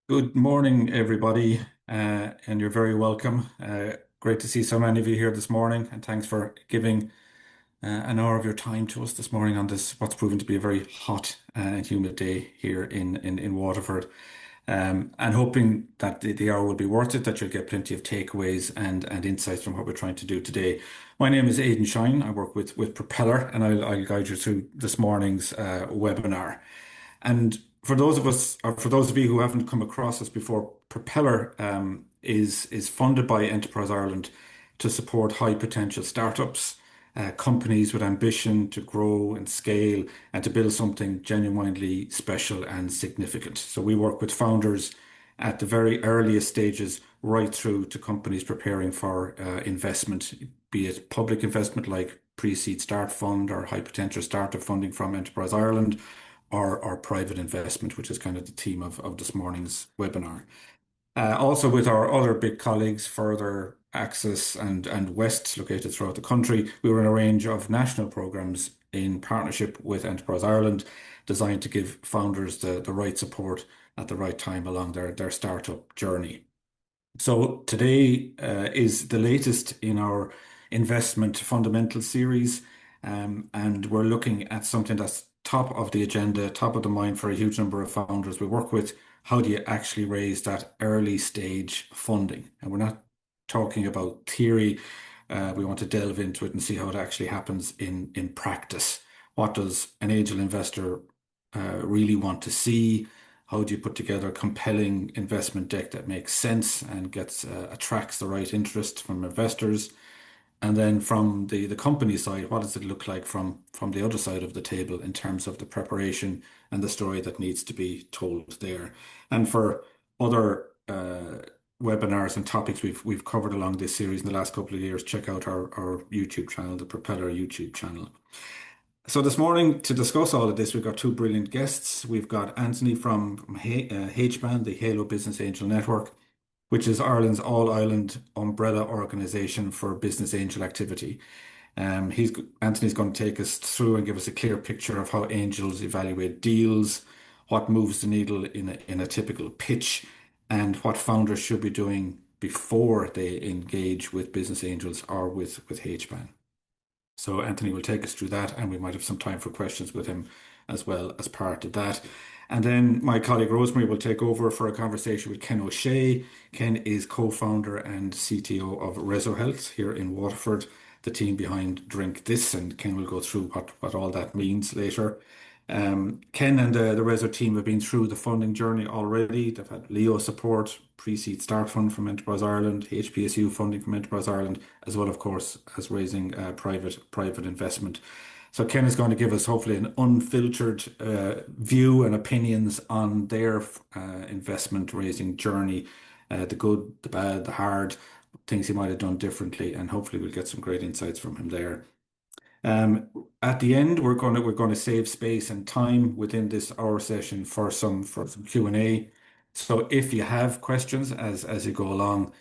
Good morning, everybody, and you're very welcome. Great to see so many of you here this morning, and thanks for giving an hour of your time to us this morning on this what's proven to be a very hot and humid day here in Waterford. And hoping that the hour will be worth it, that you'll get plenty of takeaways and insights from what we're trying to do today. My name is Aidan Shine. I work with Propelor, and I'll guide you through this morning's webinar. And for those of us, or for those of you who haven't come across us before, Propelor is funded by Enterprise Ireland to support high potential startups, companies with ambition to grow and scale and to build something genuinely special and significant. So we work with founders at the very earliest stages, right through to companies preparing for investment, be it public investment like pre-seed start fund or high potential startup funding from Enterprise Ireland, or private investment, which is kind of the theme of this morning's webinar. Also with our other big colleagues, Further, Access and West, located throughout the country, we run a range of national programs in partnership with Enterprise Ireland, designed to give founders the right support at the right time along their startup journey. So today is the latest in our investment fundamental series, and we're looking at something that's top of the agenda, top of the mind for a huge number of founders we work with. How do you actually raise that early stage funding? And we're not talking about theory. We want to delve into it and see how it actually happens in practice. What does an angel investor really want to see? How do you put together a compelling investment deck that makes sense and attracts the right interest from investors? And then from the company side, what does it look like from the other side of the table in terms of the preparation and the story that needs to be told there? And for other webinars and topics we've covered along this series in the last couple of years, check out our YouTube channel, the Propeller YouTube channel. So this morning, to discuss all of this, we've got two brilliant guests. We've got Antony from HBAN, the Halo Business Angel Network, which is Ireland's all-island umbrella organisation for business angel activity. Antony's going to take us through and give us a clear picture of how angels evaluate deals, what moves the needle in a typical pitch, and what founders should be doing before they engage with business angels or with HBAN. So Antony will take us through that, and we might have some time for questions with him as well as part of that. And then my colleague Rosemary will take over for a conversation with Ken O'Shea. Ken is co-founder and CTO of Reso Health here in Waterford, the team behind Drink This, and Ken will go through what all that means later. Ken and the Reso team have been through the funding journey already. They've had Leo support, pre-seed start fund from Enterprise Ireland, HPSU funding from Enterprise Ireland, as well, of course, as raising private investment. So Ken is going to give us hopefully an unfiltered view and opinions on their investment raising journey, the good, the bad, the hard, things he might have done differently, and hopefully we'll get some great insights from him there. At the end, we're going to save space and time within this hour session for some Q&A. So if you have questions as you go along,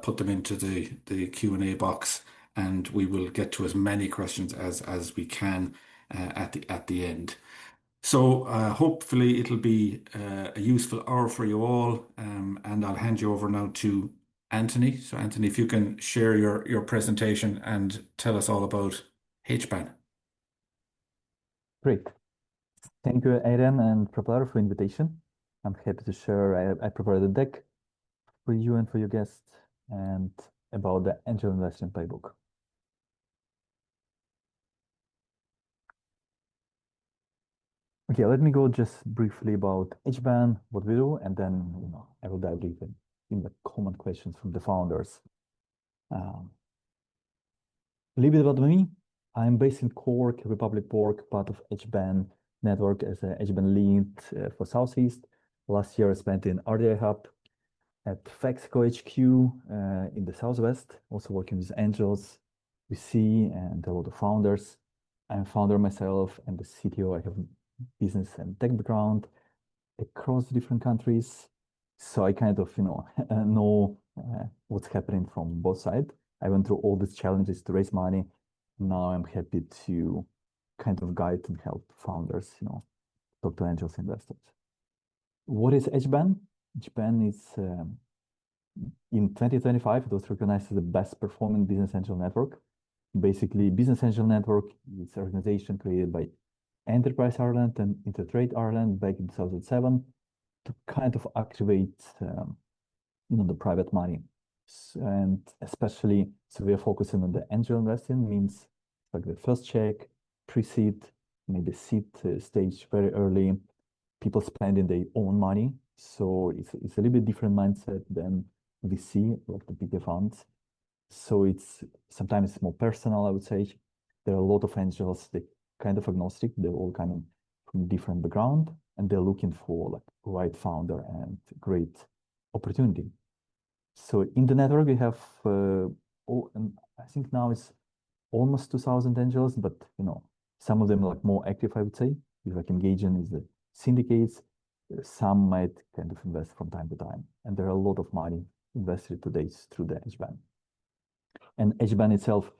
put them into the Q&A box, and we will get to as many questions as we can at the end. So hopefully it'll be a useful hour for you all, and I'll hand you over now to Antony. So Antony, if you can share your presentation and tell us all about HBAN. Great. Thank you, Aidan and Propelor, for invitation. I'm happy to share. I prepared a deck for you and for your guests and about the angel investing playbook. Okay, let me go just briefly about HBAN, what we do, and then I will dive deep in the common questions from the founders. A little bit about me. I'm based in Cork, Republic of Cork, part of HBAN network as a HBAN lead for Southeast. Last year I spent in RDI Hub at Fexico HQ in the Southwest, also working with angels, VC, and a lot of founders. I'm a founder myself and the CTO. I have business and tech background across different countries. So I kind of, know what's happening from both sides. I went through all these challenges to raise money. Now I'm happy to kind of guide and help founders, talk to angels investors. What is HBAN? HBAN is in 2025, it was recognized as the best performing business angel network. Basically, Business Angel Network is an organization created by Enterprise Ireland and Intertrade Ireland back in 2007 to kind of activate the private money. And especially, so we are focusing on the angel investing, means like the first check, pre-seed, maybe seed stage very early, people spending their own money. So it's a little bit different mindset than VC, like the bigger funds. So it's sometimes more personal, I would say. There are a lot of angels, they kind of agnostic, they're all kind of from different background, and they're looking for like right founder and great opportunity. So in the network, we have, and I think now it's almost 2,000 angels, but some of them are like more active, I would say, like engaging is the syndicates. Some might kind of invest from time to time, and there are a lot of money invested today through the HBAN. And HBAN itself,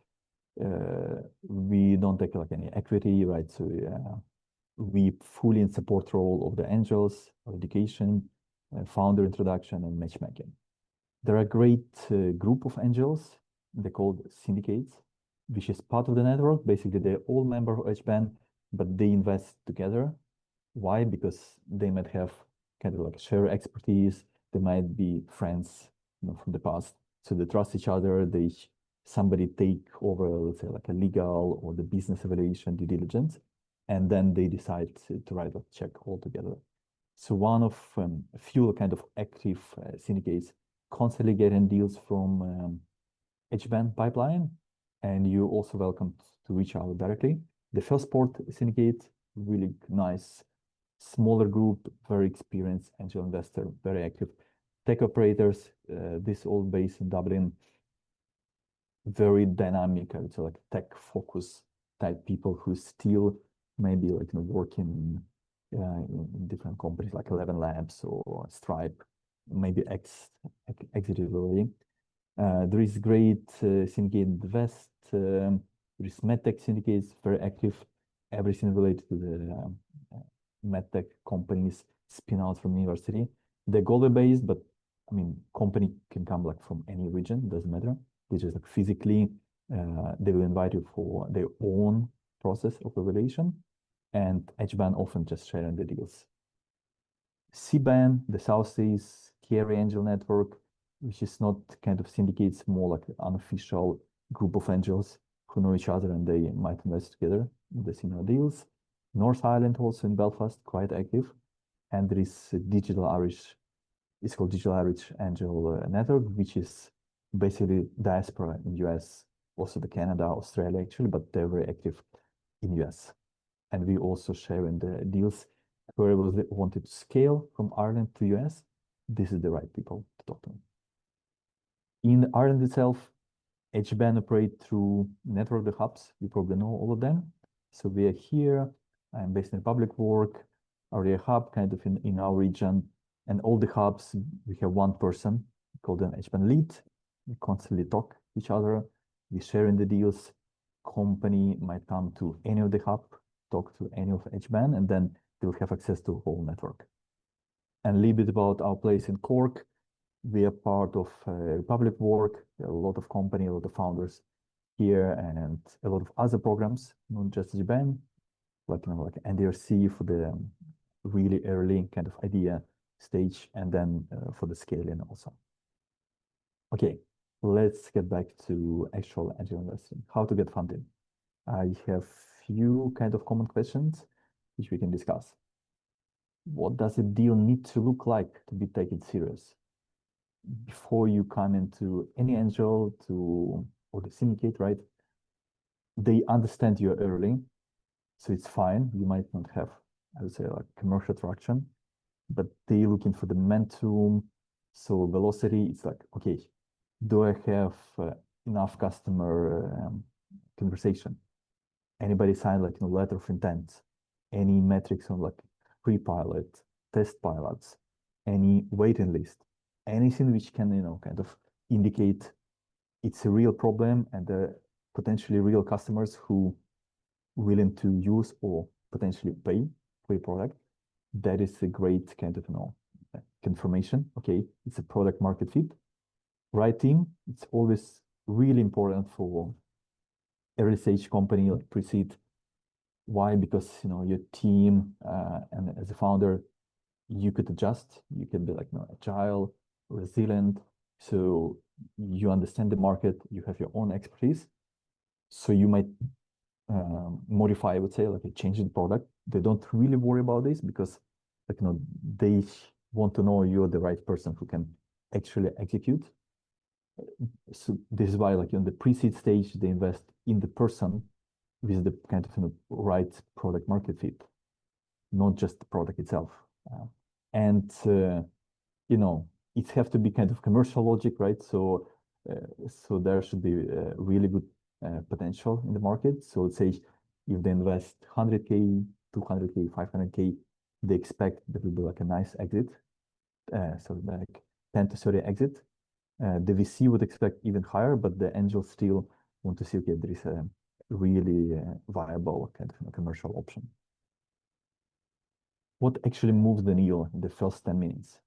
we don't take like any equity, right? So we fully in support role of the angels, education, founder introduction, and matchmaking. There are a great group of angels. They're called syndicates, which is part of the network. Basically, they're all members of HBAN, but they invest together. Why? Because they might have kind of like share expertise. They might be friends, from the past. So they trust each other. Somebody take over, let's say, like a legal or the business evaluation due diligence, and then they decide to write a check all together. So one of a few kind of active syndicates constantly getting deals from HBAN pipeline, and you're also welcome to reach out directly. The first port syndicate, really nice, smaller group, very experienced angel investor, very active. Tech operators, this all based in Dublin, very dynamic, I would say, like tech focus type people who still maybe like working in different companies like 11 Labs or Stripe, maybe exited already. There is great syndicate in the West. There is medtech syndicates, very active. Everything related to the medtech companies spin out from university. They're global based, but I mean, company can come like from any region, doesn't matter. They just like physically, they will invite you for their own process of evaluation, and HBAN often just sharing the deals. CBAN, the Southeast Carry Angel Network, which is not kind of syndicates, more like an unofficial group of angels who know each other and they might invest together in the similar deals. North Island also in Belfast, quite active. And there is Digital Irish, it's called Digital Irish Angel Network, which is basically diaspora in US, also the Canada, Australia actually, but they're very active in US. And we also share in the deals whoever wanted to scale from Ireland to US, this is the right people to talk to. In Ireland itself, HBAN operate through network the hubs. You probably know all of them. So we are here. I'm based in public work, area hub kind of in our region. And all the hubs, we have one person, we call them HBAN lead. We constantly talk to each other. We share in the deals. Company might come to any of the hub, talk to any of HBAN, and then they will have access to the whole network. And a little bit about our place in Cork. We are part of Republic Work, a lot of company, a lot of founders here, and a lot of other programs, not just HBAN, like like NDRC for the really early kind of idea stage, and then for the scaling also. Okay, let's get back to actual angel investing. How to get funding? I have few kind of common questions which we can discuss. What does a deal need to look like to be taken serious? Before you come into any angel or the syndicate, right? They understand you early, so it's fine. You might not have, I would say, like commercial traction, but they looking for the momentum. So velocity, it's like, okay, do I have enough customer conversation? Anybody sign like letter of intent? Any metrics on like pre-pilot, test pilots, any waiting list? Anything which can, kind of indicate it's a real problem and potentially real customers who willing to use or potentially pay for your product. That is a great kind of, confirmation. Okay, it's a product market fit. Right team, it's always really important for early stage company like pre-seed. Why? Because your team and as a founder, you could adjust. You can be like agile, resilient. So you understand the market. You have your own expertise. So you might modify, I would say, like change the product. They don't really worry about this because they want to know you're the right person who can actually execute. So this is why like in the pre-seed stage, they invest in the person with the kind of right product market fit, not just the product itself. And it have to be kind of commercial logic, right? So there should be really good potential in the market. So let's say if they invest 100K, 200K, 500K, they expect there will be like a nice exit. So like 10 to 30 exit. The VC would expect even higher, but the angels still want to see, okay, there is a really viable kind of commercial option. What actually moves the needle in the first 10 minutes?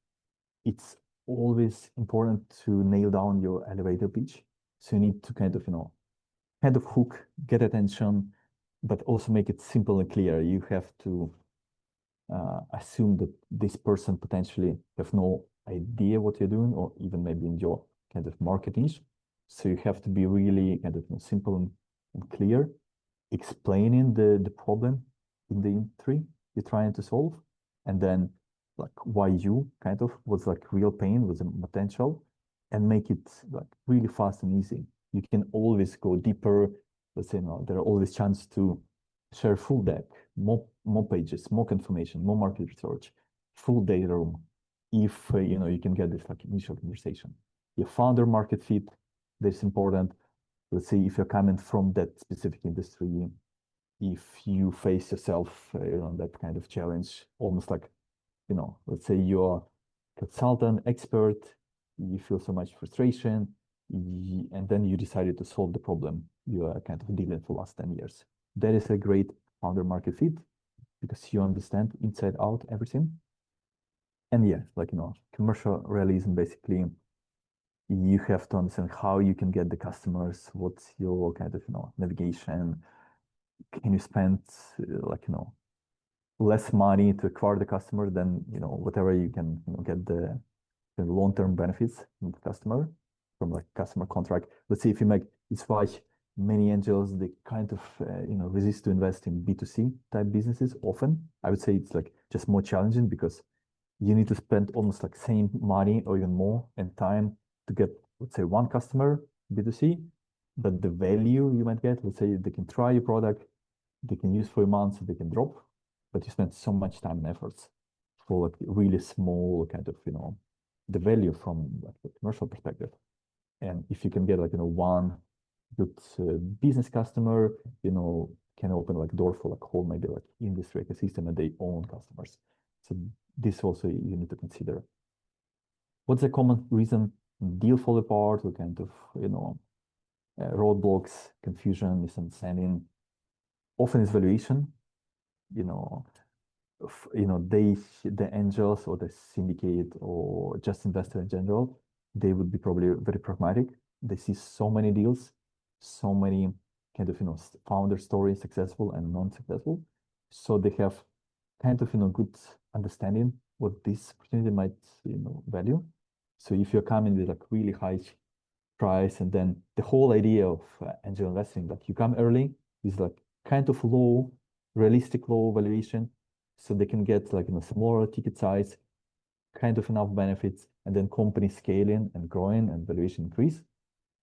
It's always important to nail down your elevator pitch. So you need to kind of hook, get attention, but also make it simple and clear. You have to assume that this person potentially have no idea what you're doing, or even maybe in your kind of market niche. So you have to be really kind of simple and clear, explaining the problem in the industry you're trying to solve, and then like why you kind of was like real pain was a potential, and make it like really fast and easy. You can always go deeper. Let's say there are always chance to share full deck, more pages, more confirmation, more market research, full data room. If you can get this like initial conversation. Your founder market fit, that's important. Let's say if you're coming from that specific industry, if you face yourself that kind of challenge, almost like let's say you're consultant, expert, you feel so much frustration, and then you decided to solve the problem you are kind of dealing for the last 10 years. That is a great founder market fit because you understand inside out everything. And yeah, like, commercial realism, basically, you have to understand how you can get the customers, what's your kind of, navigation. Can you spend less money to acquire the customer than, whatever you can, get the long-term benefits from the customer from like customer contract. Let's say if you make, it's why many angels, they kind of, resist to invest in B2C type businesses often. I would say it's like just more challenging because you need to spend almost like same money or even more and time to get, let's say, one customer B2C, but the value you might get, let's say they can try your product, they can use for a month, they can drop, but you spend so much time and efforts for like really small kind of, the value from like the commercial perspective. And if you can get like, one good business customer, can open like door for like whole maybe like industry ecosystem and their own customers. So this also you need to consider. What's the common reason deal fall apart or kind of, roadblocks, confusion, misunderstanding? Often is valuation, the angels or the syndicate or just investor in general, they would be probably very pragmatic. They see so many deals, so many kind of, founder stories, successful and non-successful. So they have kind of, good understanding what this opportunity might, value. So if you're coming with like really high price, and then the whole idea of angel investing, like you come early is like kind of low, realistic low valuation, so they can get like smaller ticket size, kind of enough benefits, and then company scaling and growing and valuation increase.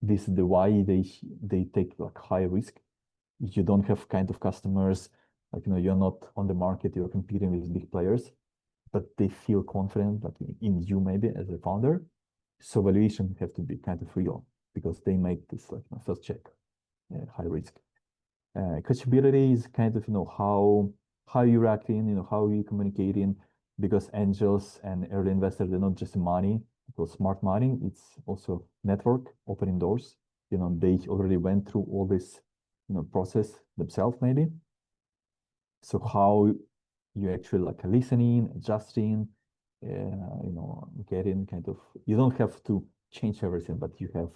This is the why they take like high risk. You don't have kind of customers, like you're not on the market, you're competing with big players, but they feel confident like in you maybe as a founder. So valuation have to be kind of real because they make this like first check, high risk. Coachability is kind of how you reacting, how you communicating, because angels and early investors, they're not just money, because smart money, it's also network, opening doors. They already went through all this, process themselves maybe. So how you actually like listening, adjusting, get in kind of, you don't have to change everything, but you have,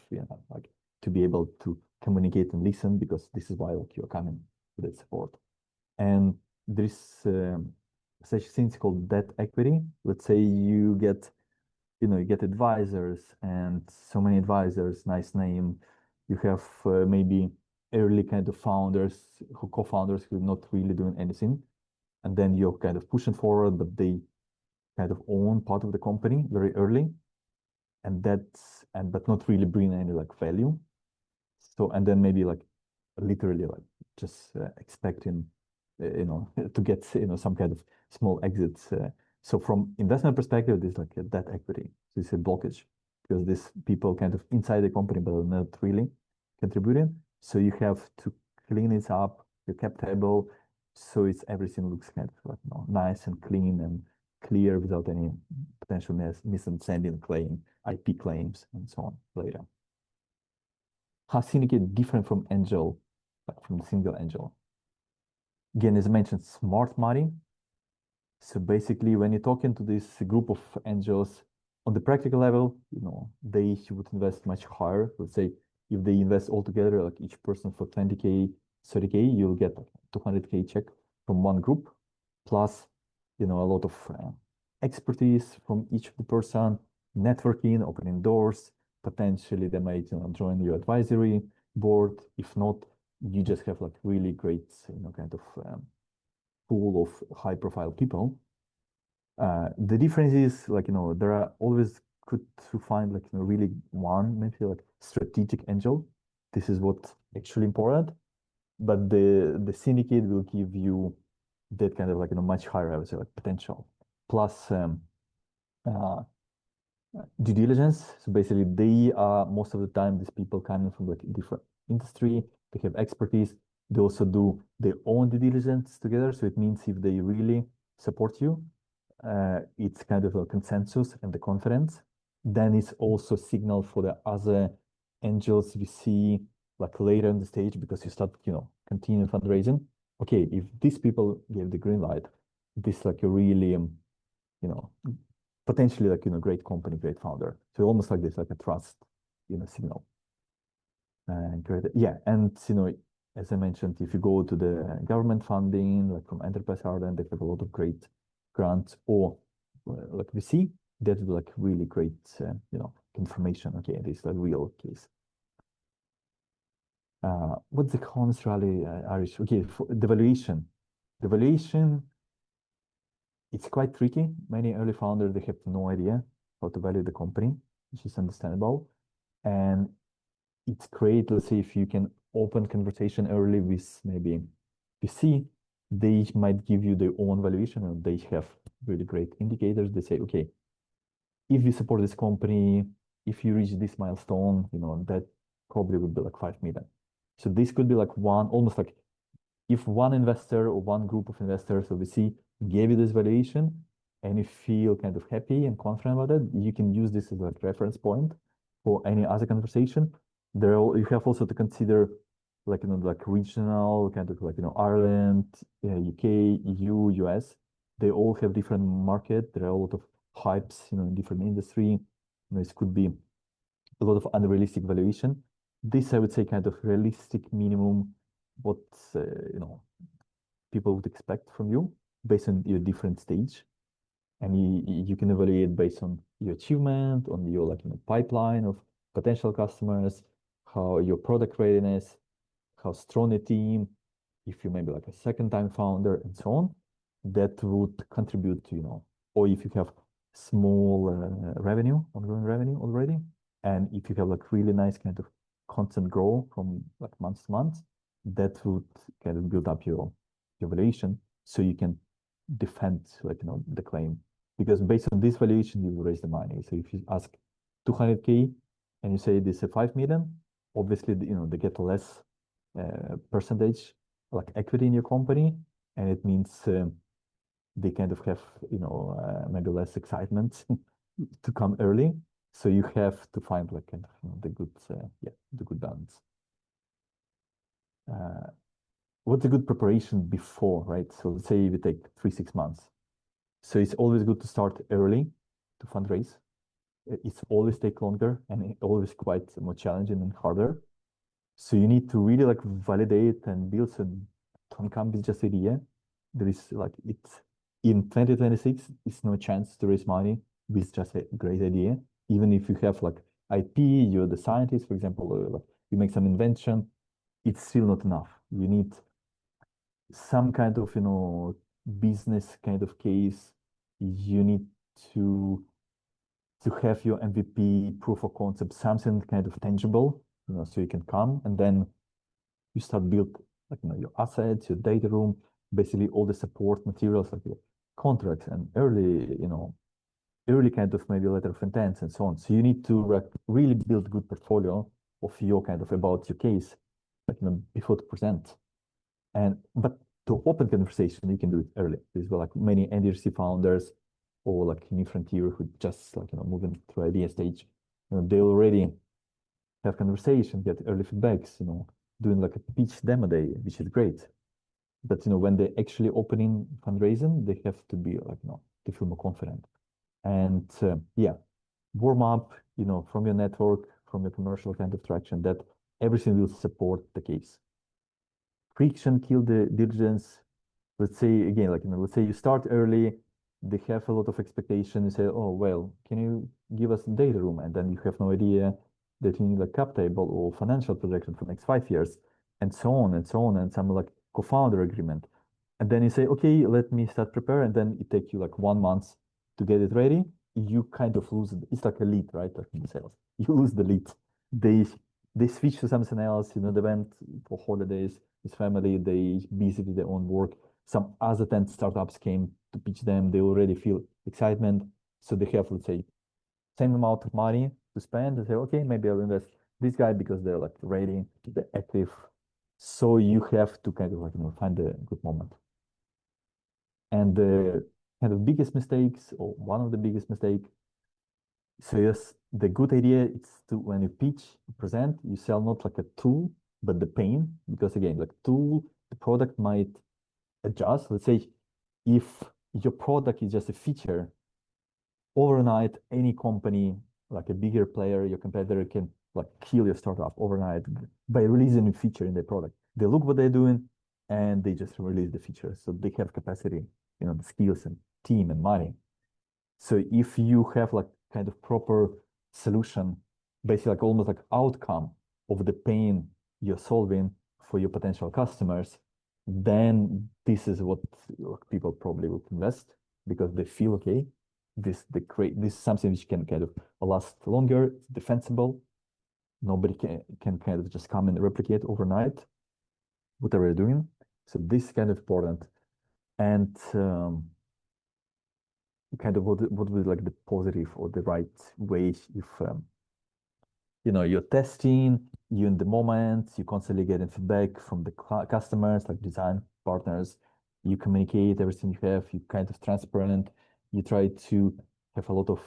like to be able to communicate and listen, because this is why like you're coming to that support. And there's such things called debt equity. Let's say you get, you get advisors, and so many advisors, nice name. You have maybe early kind of founders, co-founders who are not really doing anything, and then you're kind of pushing forward, but they kind of own part of the company very early, and but not really bring any like value. So, and then maybe like literally like just expecting, to get, some kind of small exits. So from investment perspective, there's like a debt equity. So it's a blockage, because these people kind of inside the company, but are not really contributing. So you have to clean it up, your cap table, so everything looks kind of like, nice and clean and clear without any potential misunderstanding IP claims, and so on later. How syndicate different from angel, like from the single angel? Again, as I mentioned, smart money. So basically, when you're talking to this group of angels, on the practical level, they would invest much higher. Let's say if they invest all together, like each person for 20K, 30K, you'll get 200K check from one group, plus, a lot of expertise from each of the person, networking, opening doors. Potentially, they might, join your advisory board. If not, you just have like really great, kind of pool of high profile people. The difference is like, there are always good to find like, really one, maybe like strategic angel. This is what actually important. But the syndicate will give you that kind of like, much higher, I would say, like potential. Plus uh, due diligence. So basically, they are most of the time these people coming from like different industry. They have expertise. They also do their own due diligence together. So it means if they really support you, it's kind of a consensus and the confidence. Then it's also signal for the other angels we see like later in the stage, because you start, continue fundraising. Okay, if these people gave the green light, this like a really, you know, potentially like, great company, great founder. So almost like this, like a trust, signal. Great. Yeah. And, as I mentioned, if you go to the government funding, like from Enterprise Ireland, they have a lot of great grants, or like we see that is like really great, confirmation. Okay, this is a real case. What's the cons rally, Irish? Okay, for the valuation. The valuation, it's quite tricky. Many early founders, they have no idea how to value the company, which is understandable. And it's great, let's say, if you can open conversation early with maybe VC, they might give you their own valuation, and they have really great indicators. They say, okay, if we support this company, if you reach this milestone, that probably would be like 5 million. So this could be like one, almost like if one investor or one group of investors or VC gave you this valuation and you feel kind of happy and confident about it, you can use this as a reference point for any other conversation. You have also to consider like, like regional kind of like, Ireland, UK, EU, US. They all have different market. There are a lot of hypes, in different industry. This could be a lot of unrealistic valuation. This, I would say, kind of realistic minimum, what people would expect from you based on your different stage, and you can evaluate based on your achievement, on your like, pipeline of potential customers, how your product readiness, how strong a team, if you maybe like a second time founder, and so on. That would contribute to, or if you have small revenue, ongoing revenue already, and if you have like really nice kind of constant growth from like month to month, that would kind of build up your valuation, so you can defend like, the claim, because based on this valuation you will raise the money. So if you ask 200K and you say this is 5 million, obviously they get less percentage like equity in your company, and it means they kind of have maybe less excitement to come early. So you have to find like kind of the good the good balance. What's a good preparation before, right? So let's say we take 3-6 months. So it's always good to start early. to fundraise. It's always take longer and it always quite more challenging and harder. So you need to really like validate and build. So don't come with just idea. There is like it's in 2026, it's no chance to raise money with just a great idea. Even if you have like IP, you're the scientist, for example, or like you make some invention, it's still not enough. You need some kind of, business kind of case. You need to have your MVP, proof of concept, something kind of tangible, so you can come and then you start build like your assets, your data room, basically all the support materials like your contracts and early kind of maybe letter of intent and so on. So you need to like really build good portfolio of your kind of about your case, like before to present. But to open conversation, you can do it early. There's like many NDRC founders or like New Frontier who just like moving through idea stage. They already have conversation, get early feedbacks, doing like a pitch demo day, which is great. But when they actually opening fundraising, they have to be like to feel more confident. And yeah, warm up, from your network, from your commercial kind of traction, that everything will support the case. Friction kill the diligence. Let's say again, like let's say you start early, they have a lot of expectation. You say, oh well, can you give us data room? And then you have no idea that you need a cap table or financial projection for next 5 years, and so on and so on, and some like co-founder agreement. And then you say, okay, let me start prepare, and then it takes you like 1 month to get it ready. You kind of lose it. It's like a lead, right? Like in sales, you lose the lead. They switch to something else. They went for holidays, his family, they busy with their own work. Some other 10 startups came to pitch them. They already feel excitement. So they have, let's say, same amount of money to spend and say, okay, maybe I'll invest this guy because they're like ready, they're active. So you have to kind of like, find a good moment. And the kind of biggest mistakes or one of the biggest mistakes. So yes, the good idea is to when you pitch, present, you sell not like a tool, but the pain, because again, like tool, the product might adjust. Let's say if your product is just a feature, overnight, any company, like a bigger player, your competitor can like kill your startup overnight by releasing a feature in their product. They look what they're doing and they just release the feature. So they have capacity, the skills and team and money. So if you have like kind of proper solution, basically like almost like outcome of the pain you're solving for your potential customers, then this is what people probably would invest because they feel okay. This is something which can kind of last longer, it's defensible. Nobody can kind of just come and replicate overnight whatever you're doing. So this is kind of important. And kind of what would like the positive or the right way if you're testing, you in the moment, you constantly getting feedback from the customers, like design partners, you communicate everything you have, you kind of transparent, you try to have a lot of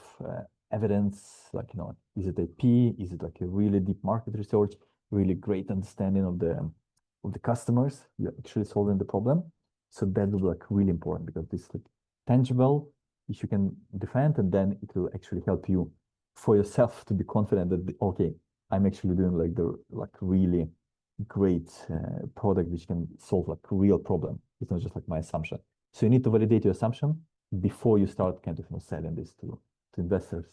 evidence, like, is it AP, is it like a really deep market research, really great understanding of the customers, you're actually solving the problem. So that will be like really important because this is like tangible, if you can defend, and then it will actually help you for yourself to be confident that okay, I'm actually doing like the really great product which can solve like a real problem. It's not just like my assumption. So you need to validate your assumption before you start kind of selling this to investors.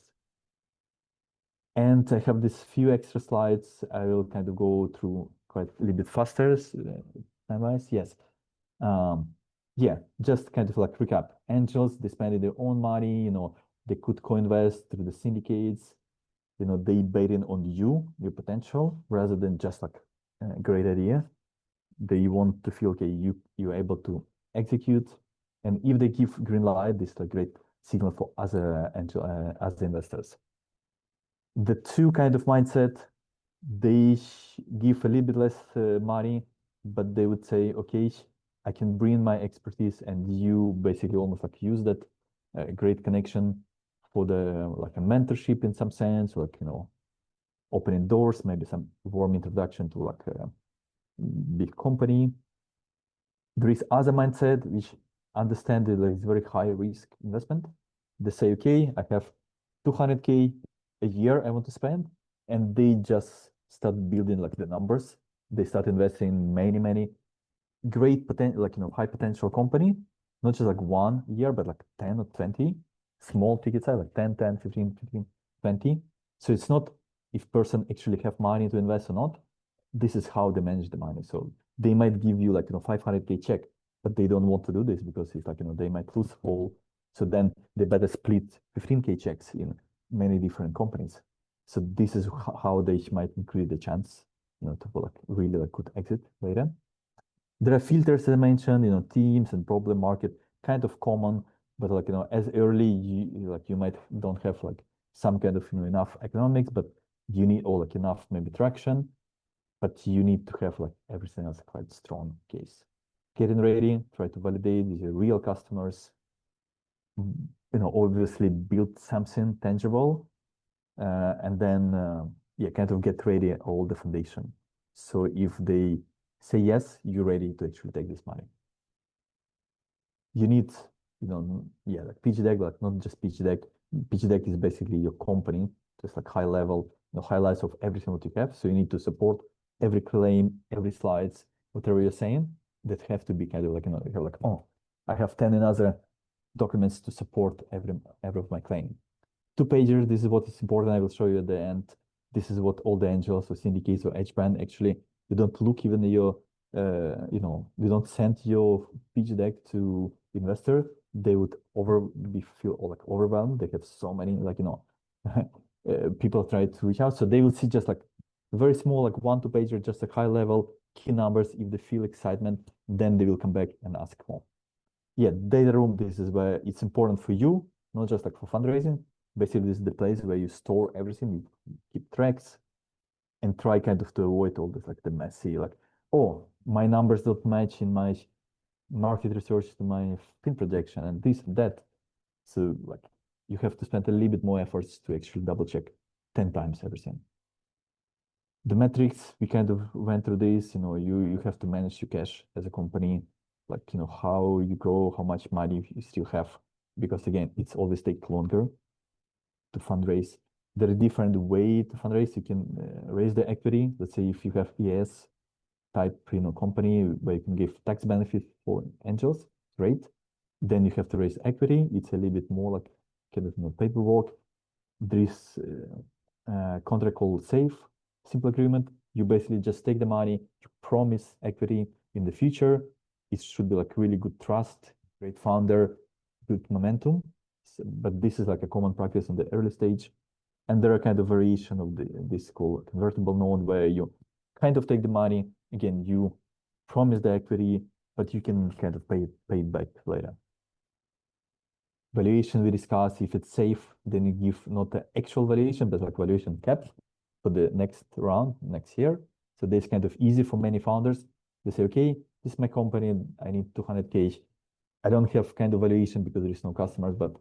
And I have this few extra slides. I will kind of go through quite a little bit faster. Time-wise, yes. Yeah, just kind of like recap. Angels, they spend their own money, they could co-invest through the syndicates, they betting on you, your potential, rather than just like a great idea. They want to feel, okay, you're able to execute. And if they give green light, this is a great signal for other angel, other investors. The two kind of mindset, they give a little bit less money, but they would say, okay, I can bring my expertise and you basically almost like use that great connection for the like a mentorship in some sense, like, opening doors, maybe some warm introduction to like a big company. There is other mindset which understand that it's very high risk investment. They say, okay, I have 200K a year I want to spend, and they just start building like the numbers. They start investing in many great potential, like high potential company, not just like 1 year, but like 10 or 20 small ticket size, like 10, 10, 15, 15, 20. So it's not if person actually have money to invest or not. This is how they manage the money. So they might give you like 500K check, but they don't want to do this because it's like they might lose all. So then they better split 15K checks in many different companies. So this is how they might increase the chance to like really like good exit later. There are filters that I mentioned, teams and problem market, kind of common, but like, as early, you might don't have like some kind of, enough economics, but you need all like enough maybe traction, but you need to have like everything else quite strong case. Getting ready, try to validate these are real customers, obviously build something tangible, and then, yeah, kind of get ready all the foundation. So if they say yes, you're ready to actually take this money. You need, yeah, like pitch deck, but not just pitch deck. Pitch deck is basically your company, just like high level, highlights of everything that you have. So you need to support every claim, every slides, whatever you're saying, that have to be kind of like, you're like, oh, I have 10 another documents to support every of my claim. 2-pager, this is what is important. I will show you at the end. This is what all the angels or syndicates or HBAN actually, you don't look even your, you don't send your pitch deck to investor. They would feel like overwhelmed. They have so many, like, people try to reach out. So they will see just like very small, like 1-2-pager, just like high level key numbers. If they feel excitement, then they will come back and ask more. Yeah, data room, this is where it's important for you, not just like for fundraising. Basically, this is the place where you store everything, you keep tracks, and try kind of to avoid all this, like the messy, like, oh, my numbers don't match in my market research to my fin projection and this and that. So like you have to spend a little bit more efforts to actually double check 10 times everything. The metrics, we kind of went through this, you have to manage your cash as a company, like, how you grow, how much money you still have, because again, it's always take longer to fundraise. There are different way to fundraise. You can raise the equity. Let's say if you have ES type, company where you can give tax benefit for angels, great. Then you have to raise equity. It's a little bit more like kind of paperwork. There is contract called SAFE, simple agreement. You basically just take the money, you promise equity in the future. It should be like really good trust, great founder, good momentum. So, but this is like a common practice on the early stage. And there are kind of variation of this called convertible note where you kind of take the money. Again, you promise the equity, but you can kind of pay it back later. Valuation we discuss, if it's safe, then you give not the actual valuation, but like valuation cap for the next round, next year. So this is kind of easy for many founders. They say, okay, this is my company, I need 200K. I don't have kind of valuation because there is no customers, but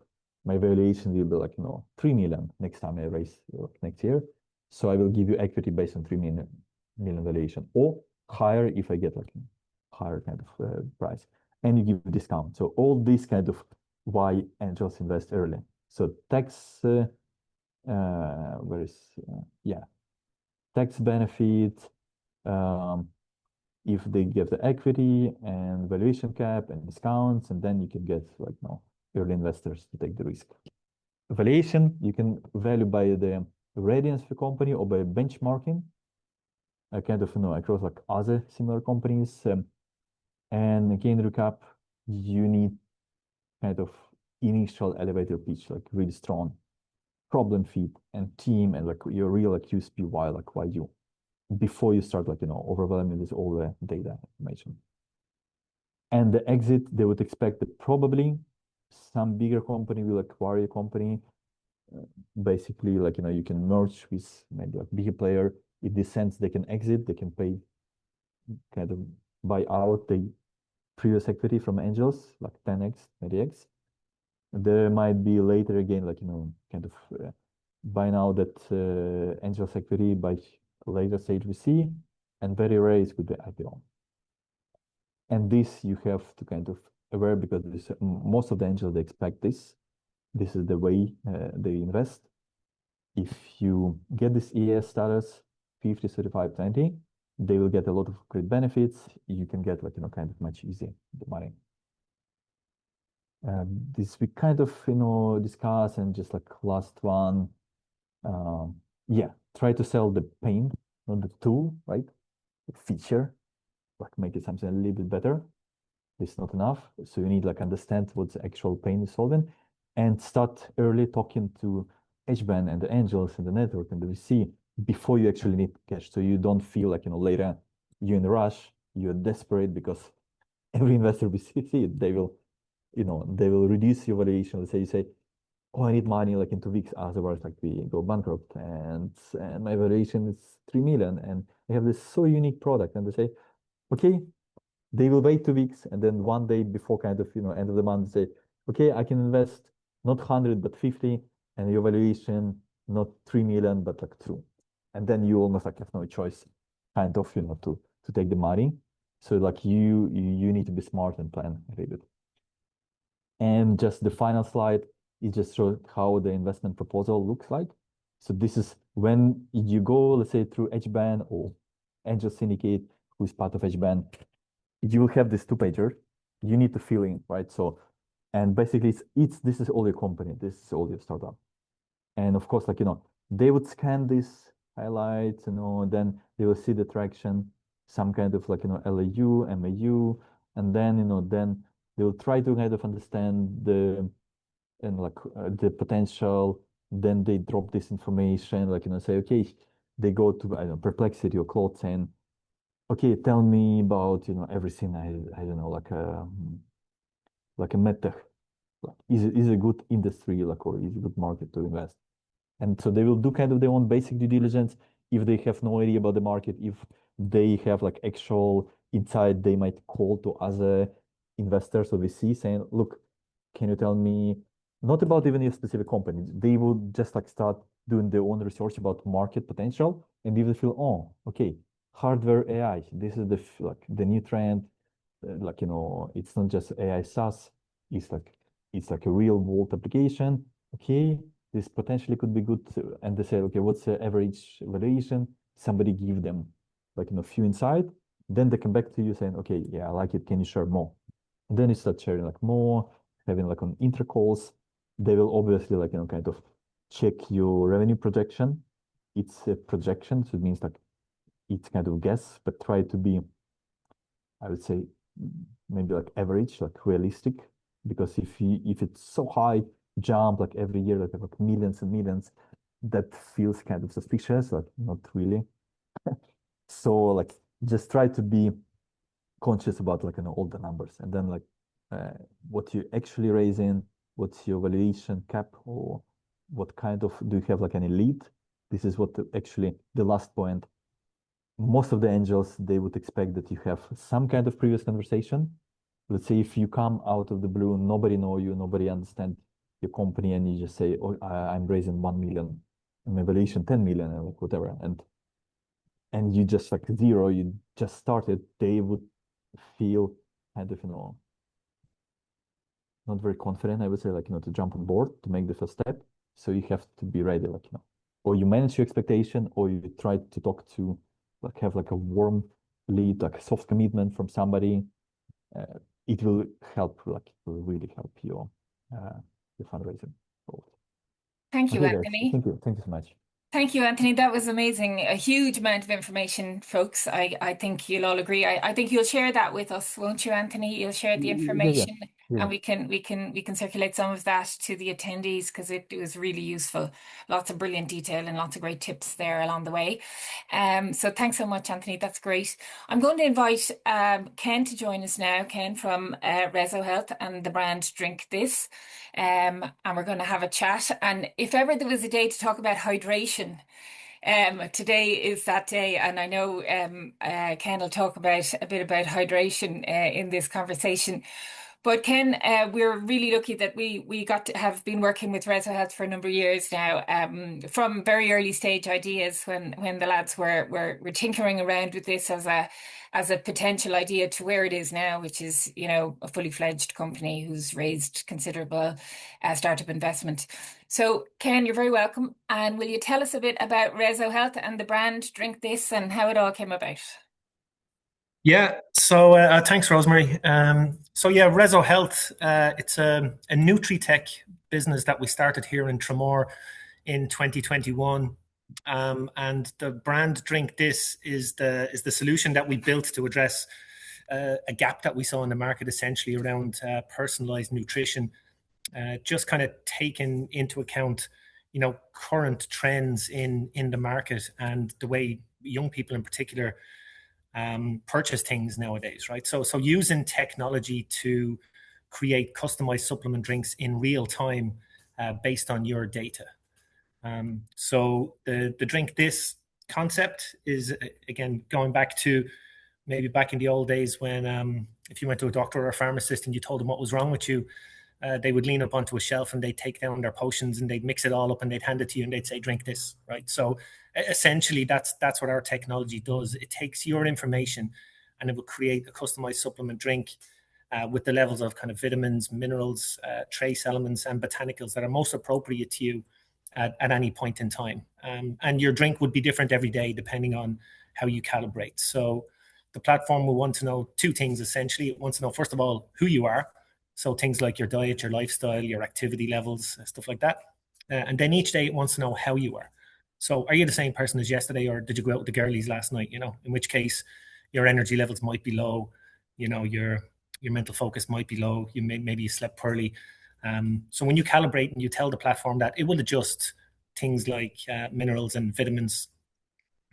my valuation will be like, 3 million next time I raise next year. So I will give you equity based on 3 million valuation, or higher if I get like higher kind of price, and you give discount. So all these kind of why angels invest early. So tax, yeah, tax benefit, if they give the equity and valuation cap and discounts, and then you can get like early investors to take the risk. Valuation, you can value by the readiness of the company or by benchmarking, kind of across like other similar companies. And again, recap, you need kind of initial elevator pitch, like really strong problem fit and team and like your real like USP why you, before you start like overwhelming with all the data information. And the exit, they would expect that probably some bigger company will acquire your company. Basically, like you can merge with maybe like bigger player. In this sense, they can exit, they can pay, kind of buy out the previous equity from angels, like 10x, 20x. There might be later again, like kind of buy now that angels equity by later stage VC, and very rare is with the IPO. And this you have to kind of aware because this, most of the angels they expect this. This is the way they invest. if you get this EAS status, 50, 35, 20, they will get a lot of great benefits. You can get like, kind of much easier the money. This we kind of, discuss, and just like last one, yeah, try to sell the pain, not the tool, right? The feature, like make it something a little bit better. It's not enough. So you need like understand what the actual pain is solving, and start early talking to HBAN and the angels and the network and the VC before you actually need cash. So you don't feel like, later you're in a rush, you're desperate, because every investor we see, they will reduce your valuation. Let's say you say, oh, I need money like in 2 weeks, otherwise like we go bankrupt, and my valuation is 3 million, and I have this so unique product, and they say, okay, they will wait 2 weeks, and then one day before kind of, end of the month, say, okay, I can invest not 100, but 50, and your valuation, not 3 million, but like 2. And then you almost like have no choice, kind of, to take the money. So like you need to be smart and plan a little bit. And just the final slide, it just shows how the investment proposal looks like. So this is when you go, let's say, through HBAN or Angel Syndicate, who is part of HBAN, you will have this 2-pager. You need to fill in, right? So, and basically this is all your company. This is all your startup. And of course, like, they would scan this highlights, then they will see the traction, some kind of like, LAU, MAU, and then, then they will try to kind of understand the potential. Then they drop this information, like, say, okay, they go to, I don't know, Perplexity or Claude saying, okay, tell me about, everything. I don't know, like a medtech. Like, is a good industry, like, or is a good market to invest? And so they will do kind of their own basic due diligence. If they have no idea about the market, if they have like actual insight, they might call to other investors or VC saying, look, can you tell me not about even your specific company? They will just like start doing their own research about market potential. And if they feel, oh, okay, hardware AI, this is like the new trend. Like, it's not just AI SaaS, it's like a real world application. Okay, this potentially could be good. And they say, okay, what's the average valuation? Somebody give them like, few insight. Then they come back to you saying, okay, yeah, I like it. Can you share more? And then you start sharing like more, having like on intra calls. They will obviously like, kind of check your revenue projection. It's a projection, so it means like it's kind of guess, but try to be, I would say, maybe like average, like realistic. Because if it's so high jump like every year, like millions and millions, that feels kind of suspicious, like not really. So like just try to be conscious about like, all the numbers, and then like uh, what you actually raising, what's your valuation cap, or what kind of, do you have like any lead? This is what actually the last point. Most of the angels, they would expect that you have some kind of previous conversation. Let's say if you come out of the blue, nobody know you, nobody understand your company, and you just say, oh, I'm raising 1 million, and my valuation 10 million, and like whatever, and you just like zero, you just started, they would feel kind of, not very confident, I would say, like, to jump on board to make the first step. So you have to be ready, like, or you manage your expectation, or you try to talk to, like, have like a warm lead, like a soft commitment from somebody. It will help, like, it will really help your fundraising. Thank you, Okay, guys, Anthony. thank you so much. Thank you, Anthony. That was amazing. A huge amount of information, folks. I think you'll all agree. I think you'll share that with us, won't you, Anthony? You'll share the Yeah, yeah, information, yeah. and we can circulate some of that to the attendees because it was really useful. Lots of brilliant detail and lots of great tips there along the way. So thanks so much, Anthony. That's great. I'm going to invite Ken to join us now. Ken from Reso Health and the brand Drink This. And we're going to have a chat. And if ever there was a day to talk about hydration, today is that day. And I know Ken will talk about a bit about hydration in this conversation. But Ken, we're really lucky that we got to have been working with Reso Health for a number of years now, from very early stage ideas when the lads were tinkering around with this as a potential idea to where it is now, which is, you know, a fully fledged company who's raised considerable startup investment. So Ken, you're very welcome. And will you tell us a bit about Reso Health and the brand Drink This and how it all came about? Yeah, so thanks, Rosemary. So yeah, Reso Health, it's a Nutri-Tech business that we started here in Tramore in 2021. And the brand Drink This is the solution that we built to address a gap that we saw in the market, essentially around personalized nutrition, just kind of taking into account, you know, current trends in the market and the way young people in particular purchase things nowadays, right? So using technology to create customized supplement drinks in real time based on your data. So the Drink This concept is, again, going back to maybe back in the old days when if you went to a doctor or a pharmacist and you told them what was wrong with you, they would lean up onto a shelf and they'd take down their potions and they'd mix it all up and they'd hand it to you and they'd say, drink this, right? So essentially that's what our technology does. It takes your information and it will create a customized supplement drink with the levels of kind of vitamins, minerals, trace elements and botanicals that are most appropriate to you at any point in time. And your drink would be different every day depending on how you calibrate. So the platform will want to know two things, essentially. It wants to know, first of all, who you are. So things like your diet, your lifestyle, your activity levels, stuff like that. And then each day it wants to know how you are. So are you the same person as yesterday, or did you go out with the girlies last night? You know, in which case your energy levels might be low. You know, your mental focus might be low. Maybe you slept poorly. So when you calibrate and you tell the platform that, it will adjust things like minerals and vitamins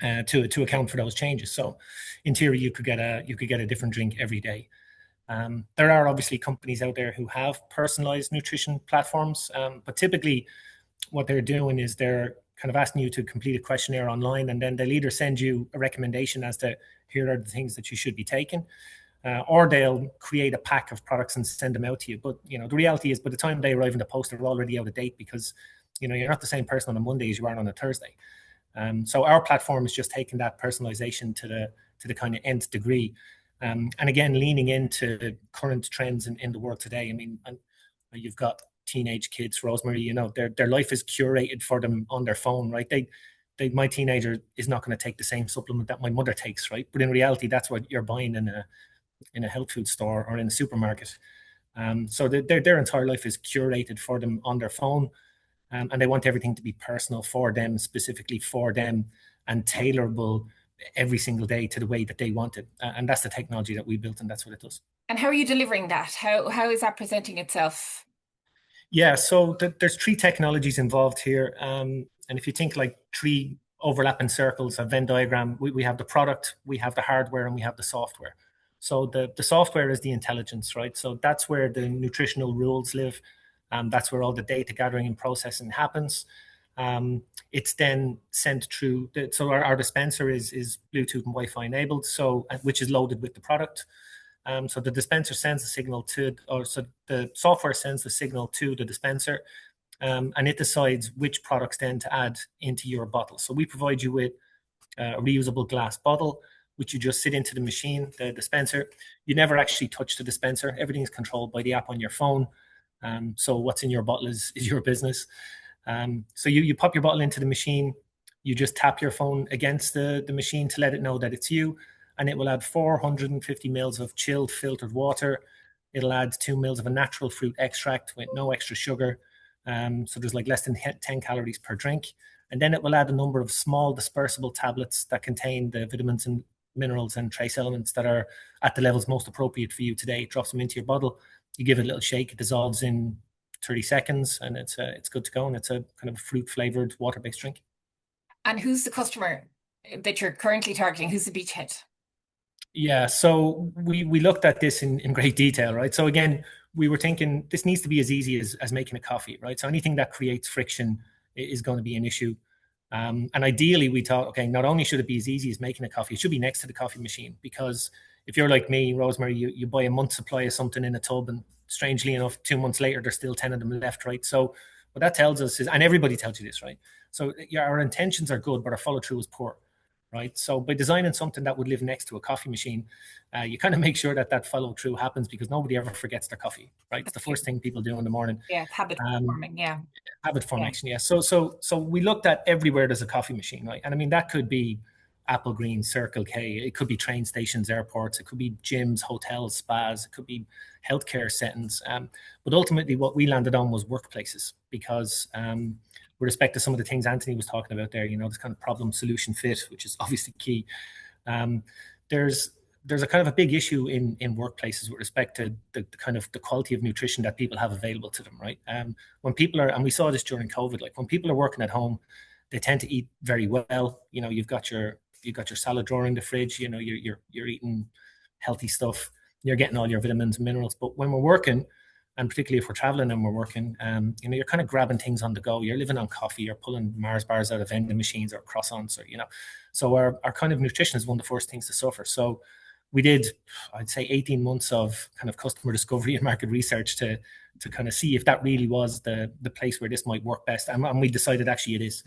to account for those changes. So in theory, you could get a different drink every day. There are obviously companies out there who have personalized nutrition platforms, but typically what they're doing is they're kind of asking you to complete a questionnaire online, and then they'll either send you a recommendation as to here are the things that you should be taking, or they'll create a pack of products and send them out to you. But you know, the reality is by the time they arrive in the post, they're already out of date because you know you're not the same person on a Monday as you are on a Thursday. So our platform is just taking that personalization to the kind of nth degree. And again, leaning into current trends in the world today. I mean, you've got teenage kids, Rosemary, you know, their life is curated for them on their phone, right? My teenager is not going to take the same supplement that my mother takes, right? But in reality, that's what you're buying in a health food store or in a supermarket. So their entire life is curated for them on their phone. And they want everything to be personal for them, specifically for them, and tailorable every single day to the way that they want it. And that's the technology that we built, and that's what it does. And how are you delivering that? How is that presenting itself? Yeah, so there's three technologies involved here. And if you think like three overlapping circles, a Venn diagram, we have the product, we have the hardware, and we have the software. So the software is the intelligence, right? So that's where the nutritional rules live. That's where all the data gathering and processing happens. It's then sent through. So our dispenser is Bluetooth and Wi-Fi enabled, so which is loaded with the product. So the dispenser sends the signal so the software sends the signal to the dispenser, and it decides which products then to add into your bottle. So we provide you with a reusable glass bottle, which you just sit into the machine, the dispenser. You never actually touch the dispenser. Everything is controlled by the app on your phone. So what's in your bottle is your business. So you pop your bottle into the machine, you just tap your phone against the machine to let it know that it's you, and it will add 450 mils of chilled filtered water. It'll add 2 mils of a natural fruit extract with no extra sugar. So there's like less than 10 calories per drink. And then it will add a number of small dispersible tablets that contain the vitamins and minerals and trace elements that are at the levels most appropriate for you today. It drops them into your bottle. You give it a little shake, it dissolves in 30 seconds, and it's good to go. And it's a kind of fruit flavored water-based drink. And who's the customer that you're currently targeting? Who's the beachhead? Yeah, so we looked at this in great detail, right? So again, we were thinking this needs to be as easy as making a coffee, right? So anything that creates friction is going to be an issue. And ideally, we thought, okay, not only should it be as easy as making a coffee, it should be next to the coffee machine. Because if you're like me, Rosemary, you buy a month's supply of something in a tub, and strangely enough, 2 months later, there's still 10 of them left, right? So what that tells us is, and everybody tells you this, right? So yeah, our intentions are good, but our follow through is poor, right? So by designing something that would live next to a coffee machine, you kind of make sure that that follow through happens, because nobody ever forgets their coffee, right? It's the first thing people do in the morning. Yeah, it's habit forming. Yeah. Habit formation, yeah. So we looked at everywhere there's a coffee machine, right? And I mean, that could be Apple Green, Circle K, it could be train stations, airports, it could be gyms, hotels, spas, it could be healthcare settings. But ultimately, what we landed on was workplaces, because with respect to some of the things Antony was talking about there, this kind of problem solution fit, which is obviously key. There's a kind of a big issue in workplaces with respect to the kind of the quality of nutrition that people have available to them, right? When people are, and we saw this during COVID, like when people are working at home, they tend to eat very well. You've got your salad drawer in the fridge. You're eating healthy stuff. You're getting all your vitamins and minerals. But when we're working, and particularly if we're traveling and we're working, you're kind of grabbing things on the go. You're living on coffee. You're pulling Mars bars out of vending machines or croissants, or So our kind of nutrition is one of the first things to suffer. So we did, I'd say, 18 months of kind of customer discovery and market research to kind of see if that really was the place where this might work best. And we decided actually it is.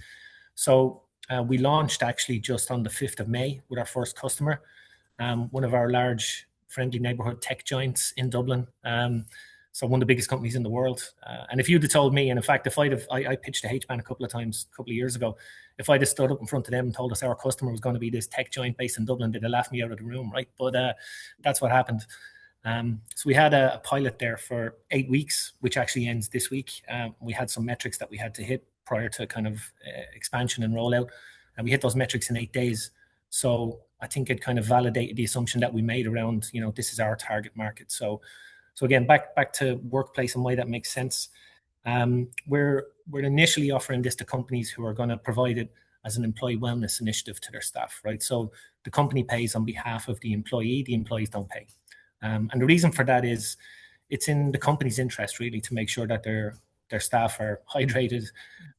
So we launched actually just on the 5th of May with our first customer, one of our large friendly neighborhood tech giants in Dublin. So one of the biggest companies in the world. And if you'd have told me, and in fact, if I pitched to HBAN a couple of times, a couple of years ago, if I'd have stood up in front of them and told us our customer was going to be this tech giant based in Dublin, they'd have laughed me out of the room, right? But that's what happened. So we had a pilot there for 8 weeks, which actually ends this week. We had some metrics that we had to hit prior to kind of expansion and rollout, and we hit those metrics in 8 days. So I think it kind of validated the assumption that we made around, this is our target market. So again, back to workplace and why that makes sense. We're initially offering this to companies who are going to provide it as an employee wellness initiative to their staff, right? So the company pays on behalf of the employee, the employees don't pay. And the reason for that is it's in the company's interest really to make sure that their staff are hydrated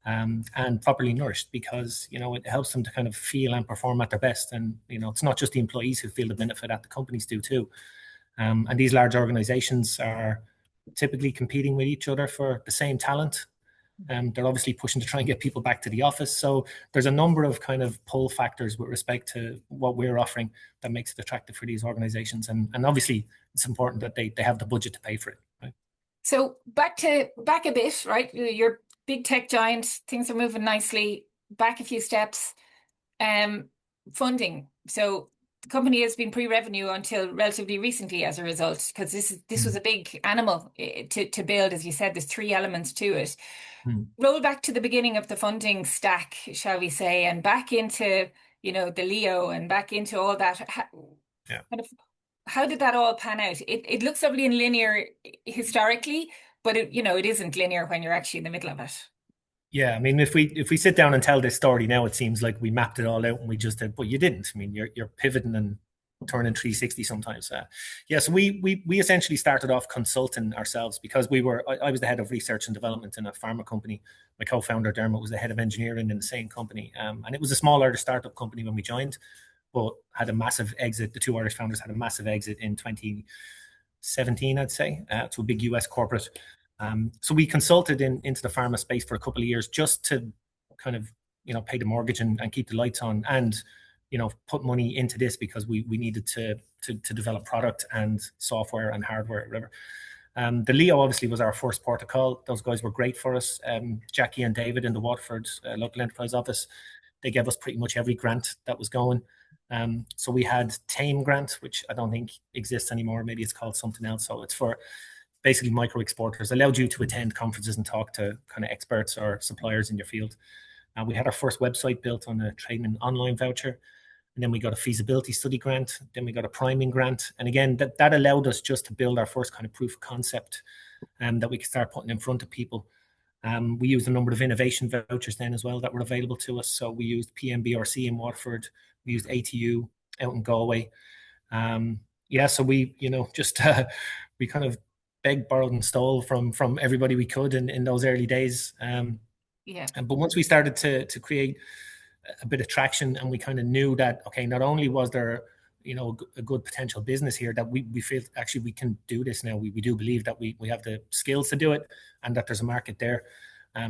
and properly nourished, because it helps them to kind of feel and perform at their best. And it's not just the employees who feel the benefit, that the companies do too. And these large organizations are typically competing with each other for the same talent. They're obviously pushing to try and get people back to the office. So there's a number of kind of pull factors with respect to what we're offering that makes it attractive for these organizations. And obviously it's important that they have the budget to pay for it, right? So back a bit, right? You're big tech giant, things are moving nicely. Back a few steps, funding. So the company has been pre-revenue until relatively recently as a result, because this was a big animal to build. As you said, there's 3 elements to it. Roll back to the beginning of the funding stack, shall we say, and back into the Leo and back into all that. How did that all pan out? It looks lovely and linear historically, but it isn't linear when you're actually in the middle of it. Yeah, I mean, if we sit down and tell this story now, it seems like we mapped it all out and we just did, but you didn't. I mean, you're pivoting and turning 360 sometimes. So we essentially started off consulting ourselves, because I was the head of research and development in a pharma company. My co-founder Dermot was the head of engineering in the same company, and it was a smaller startup company when we joined, but had a massive exit. The 2 Irish founders had a massive exit in 2017, I'd say, to a big US corporate. So we consulted into the pharma space for a couple of years just to kind of, pay the mortgage and keep the lights on, and, put money into this because we needed to develop product and software and hardware, whatever. The Leo obviously was our first port of call. Those guys were great for us. Jackie and David in the Waterford local enterprise office, they gave us pretty much every grant that was going. So we had TAME grant, which I don't think exists anymore. Maybe it's called something else. So it's for basically micro exporters, allowed you to attend conferences and talk to kind of experts or suppliers in your field. We had our first website built on a training online voucher. And then we got a feasibility study grant. Then we got a priming grant. And again, that allowed us just to build our first kind of proof of concept that we could start putting in front of people. We used a number of innovation vouchers then as well that were available to us. So we used PMBRC in Waterford. We used ATU out in Galway. So we, we kind of begged, borrowed, and stole from everybody we could in those early days. But once we started to create a bit of traction, and we kind of knew that, okay, not only was there a good potential business here, that we feel actually we can do this now. We do believe that we have the skills to do it, and that there's a market there.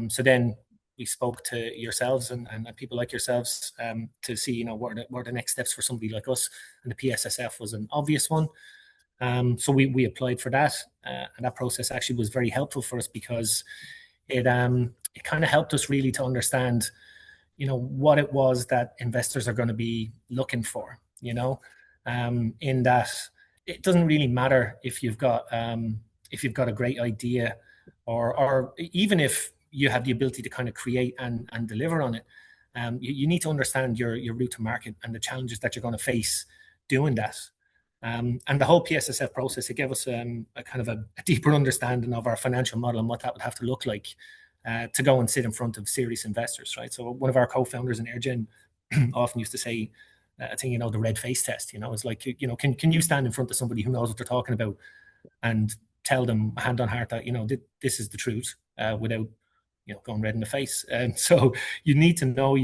So then we spoke to yourselves and people like yourselves to see, what are the next steps for somebody like us, and the PSSF was an obvious one. So we applied for that, and that process actually was very helpful for us, because it kind of helped us really to understand, what it was that investors are going to be looking for, in that it doesn't really matter if you've got a great idea, or even if you have the ability to kind of create and deliver on it. You need to understand your route to market and the challenges that you're going to face doing that. And the whole PSSF process, it gave us a kind of a deeper understanding of our financial model and what that would have to look like to go and sit in front of serious investors, right? So one of our co-founders in Aidan often used to say, I think, the red face test, it's like, can you stand in front of somebody who knows what they're talking about and tell them hand on heart that, this is the truth, without, going red in the face. And so you need to know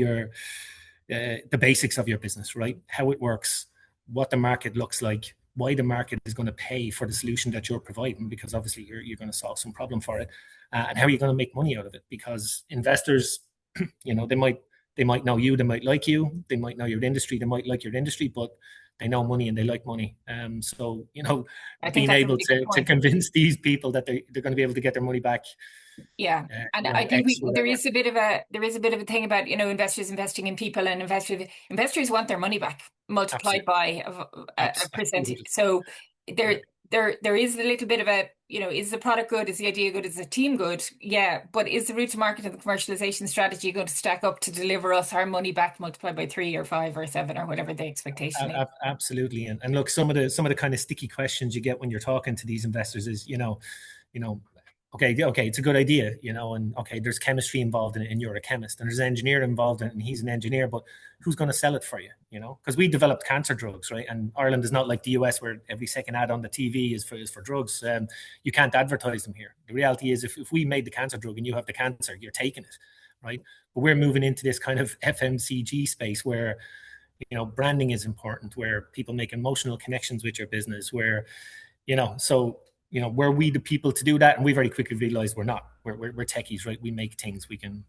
the basics of your business, right? How it works, what the market looks like, why the market is going to pay for the solution that you're providing, because obviously you're going to solve some problem for it, and how are you going to make money out of it? Because investors, they might know you, they might like you, they might know your industry, they might like your industry, but they know money and they like money. So being able to convince these people that they're going to be able to get their money back. Yeah, and I think there is a bit of a thing about investors investing in people, and investors want their money back multiplied by a percentage. So there is a little bit of a, is the product good? Is the idea good? Is the team good? Yeah, but is the route to market and the commercialization strategy going to stack up to deliver us our money back multiplied by 3 or 5 or 7 or whatever the expectation is? Absolutely. And look, some of the kind of sticky questions you get when you're talking to these investors is, okay, it's a good idea, and okay, there's chemistry involved in it, and you're a chemist, and there's an engineer involved in it, and he's an engineer, but who's going to sell it for you? Because we developed cancer drugs, right? And Ireland is not like the US, where every second ad on the TV is for drugs. You can't advertise them here. The reality is, if we made the cancer drug and you have the cancer, you're taking it, right? But we're moving into this kind of FMCG space where, branding is important, where people make emotional connections with your business, where, were we the people to do that? And we very quickly realized we're not. We're techies, right? We make things. We can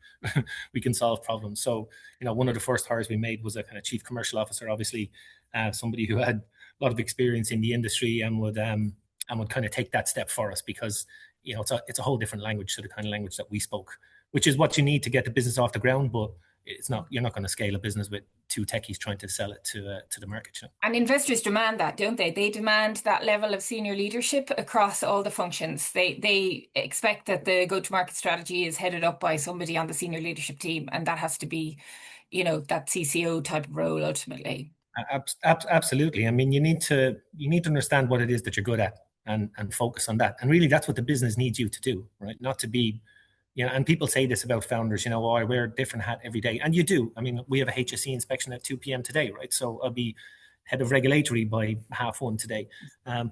we can solve problems. So, one of the first hires we made was a kind of chief commercial officer, obviously, somebody who had a lot of experience in the industry and would kind of take that step for us, because it's a whole different language to the kind of language that we spoke, which is what you need to get the business off the ground. But you're not going to scale a business with 2 techies trying to sell it to the market. And investors demand that, don't they? They demand that level of senior leadership across all the functions. They expect that the go-to-market strategy is headed up by somebody on the senior leadership team, and that has to be, that CCO type of role ultimately. Absolutely. I mean, you need to understand what it is that you're good at and focus on that. And really, that's what the business needs you to do, right? Not to be, and people say this about founders, I wear a different hat every day. And you do. I mean, we have a HSE inspection at 2 p.m. today, right? So I'll be head of regulatory by 1:30 today.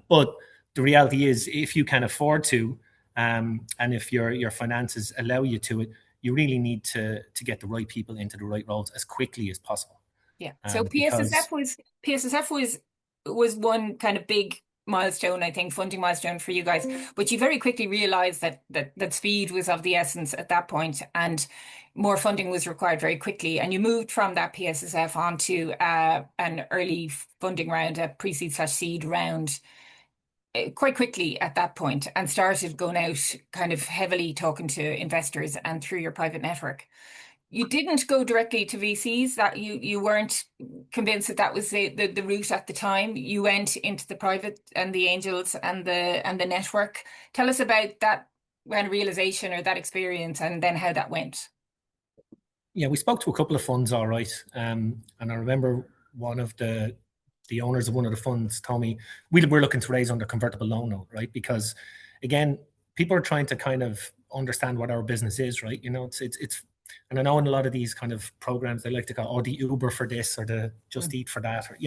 But the reality is, if you can afford to, and if your finances allow you to it, you really need to get the right people into the right roles as quickly as possible. Yeah. So PSSF was one kind of big milestone, I think, funding milestone for you guys, but you very quickly realized that speed was of the essence at that point, and more funding was required very quickly, and you moved from that PSSF onto an early funding round, a pre-seed/seed round, quite quickly at that point, and started going out kind of heavily talking to investors and through your private network. You didn't go directly to VCs, that you weren't convinced that was the route at the time. You went into the private and the angels and the network. Tell us about that kind of realization or that experience, and then how that went. Yeah, we spoke to a couple of funds, all right. And I remember one of the owners of one of the funds told me we're looking to raise under convertible loan note, right? Because again, people are trying to kind of understand what our business is, right? It's and I know in a lot of these kind of programs, they like to call, the Uber for this or the Just Eat for that. Or,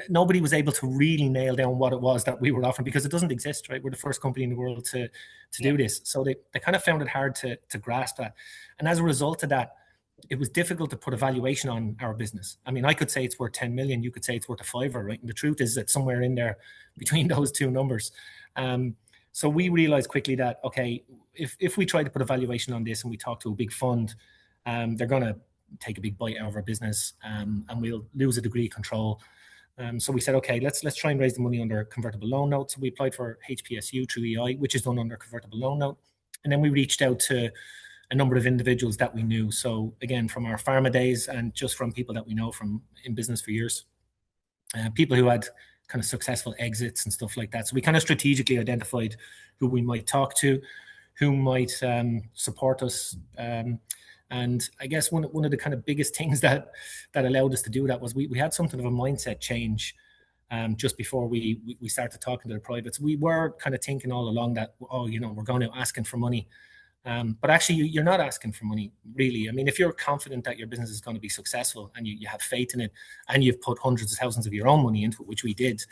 nobody was able to really nail down what it was that we were offering, because it doesn't exist, right? We're the first company in the world to do this. So they kind of found it hard to grasp that. And as a result of that, it was difficult to put a valuation on our business. I mean, I could say it's worth 10 million. You could say it's worth a fiver, right? And the truth is that somewhere in there between those two numbers. So we realized quickly that, okay, if we try to put a valuation on this and we talk to a big fund, they're going to take a big bite out of our business, and we'll lose a degree of control. So we said, okay, let's try and raise the money under a convertible loan note. So we applied for HPSU through EI, which is done under a convertible loan note. And then we reached out to a number of individuals that we knew. So again, from our pharma days and just from people that we know from in business for years, people who had kind of successful exits and stuff like that. So we kind of strategically identified who we might talk to, who might support us. And I guess one of the kind of biggest things that allowed us to do that was we had something of a mindset change just before we started talking to the privates. We were kind of thinking all along that, oh, you know, we're going out asking for money. But actually, you're not asking for money, really. I mean, if you're confident that your business is going to be successful and you have faith in it and you've put hundreds of thousands of your own money into it, which we did,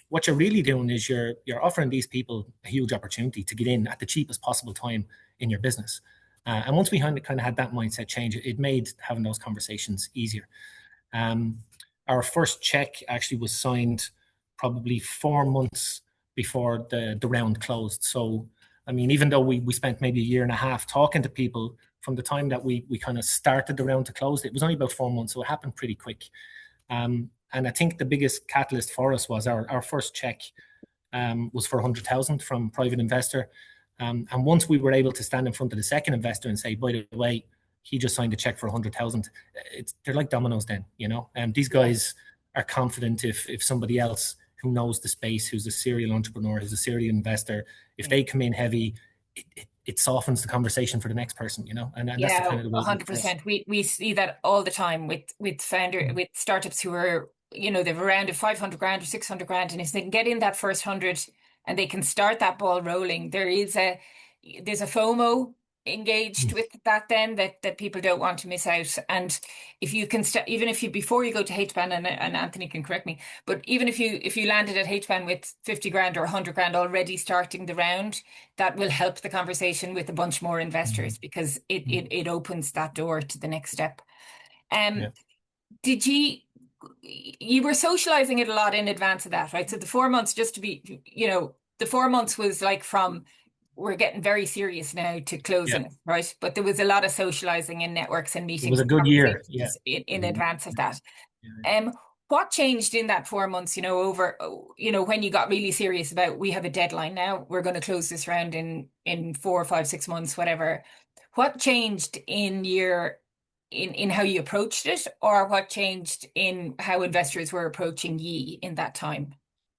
what you're really doing is you're offering these people a huge opportunity to get in at the cheapest possible time in your business. And once we kind of had that mindset change, it made having those conversations easier. Our first check actually was signed probably 4 months before the round closed. So, I mean, even though we spent maybe a year and a half talking to people from the time that we kind of started the round to close, it was only about 4 months. So it happened pretty quick. And I think the biggest catalyst for us was our first check was for 100,000 from private investor. And once we were able to stand in front of the second investor and say, by the way, he just signed a check for 100,000, they're like dominoes then, you know. And these guys are confident if somebody else who knows the space, who's a serial entrepreneur, who's a serial investor, if they come in heavy, it softens the conversation for the next person, you know. And that's the kind of the way 100%. We see that all the time with with startups who are, you know, they've around 500 grand or 600 grand, and if they can get in that first 100 and they can start that ball rolling, there's a FOMO engaged with that then that people don't want to miss out. And if you can even if you, before you go to HBAN, and Antony can correct me, but even if you landed at HBAN with 50 grand or 100 grand already starting the round, that will help the conversation with a bunch more investors, because it opens that door to the next step. Did you were socializing it a lot in advance of that, right? So the 4 months, just to be, you know, the 4 months was like from we're getting very serious now to closing it, right? But there was a lot of socializing in networks and meetings. It was a good year, in advance of that. What changed in that 4 months, you know, over, you know, when you got really serious about, we have a deadline now, we're going to close this round in 4 or 5, 6 months, whatever. What changed in how you approached it, or what changed in how investors were approaching ye in that time?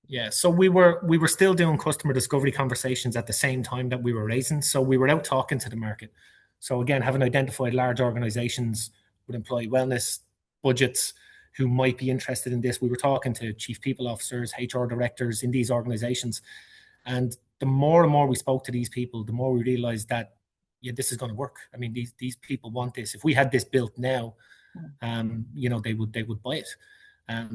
Yeah, so we were still doing customer discovery conversations at the same time that we were raising. So we were out talking to the market. So again, having identified large organizations with employee wellness budgets who might be interested in this, we were talking to chief people officers, HR directors in these organizations. And the more and more we spoke to these people, the more we realized that, yeah, this is going to work. I mean, these people want this. If we had this built now, you know, they would buy it.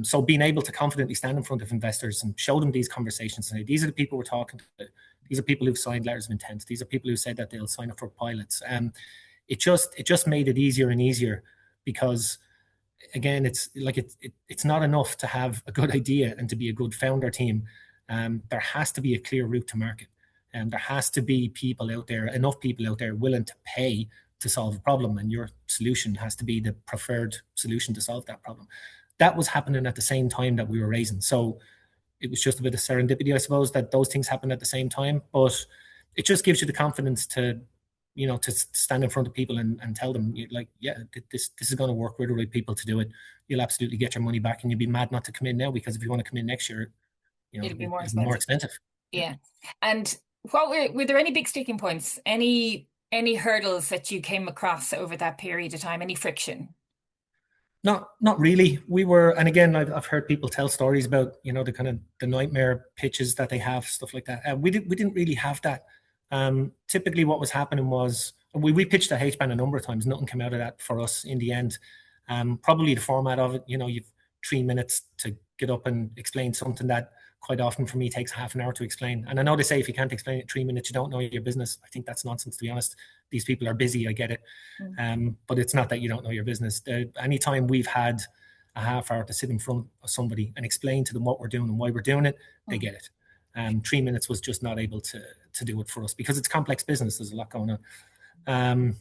So being able to confidently stand in front of investors and show them these conversations and say, these are the people we're talking to. These are people who've signed letters of intent. These are people who said that they'll sign up for pilots. It just made it easier and easier, because again, it's like it's not enough to have a good idea and to be a good founder team. There has to be a clear route to market, and there has to be people out there, enough people out there willing to pay to solve a problem, and your solution has to be the preferred solution to solve that problem. That was happening at the same time that we were raising. So it was just a bit of serendipity, I suppose, that those things happened at the same time. But it just gives you the confidence to, you know, to stand in front of people and tell them, like, yeah, this is going to work. We're the right people to do it. You'll absolutely get your money back, and you'd be mad not to come in now, because if you want to come in next year, you know, it'll be more expensive. Yeah. And what were there any big sticking points? Any hurdles that you came across over that period of time? Any friction? Not really. We were, and again, I've heard people tell stories about, you know, the kind of the nightmare pitches that they have, stuff like that. We didn't really have that. Typically, what was happening was we pitched a HBAN a number of times. Nothing came out of that for us in the end. Probably the format of it, you know, you've 3 minutes to get up and explain something that quite often for me takes half an hour to explain. And I know they say if you can't explain it in 3 minutes, you don't know your business. I think that's nonsense, to be honest. These people are busy, I get it. But it's not that you don't know your business. Anytime we've had a half hour to sit in front of somebody and explain to them what we're doing and why we're doing it, they get it. 3 minutes was just not able to do it for us because it's complex business. There's a lot going on.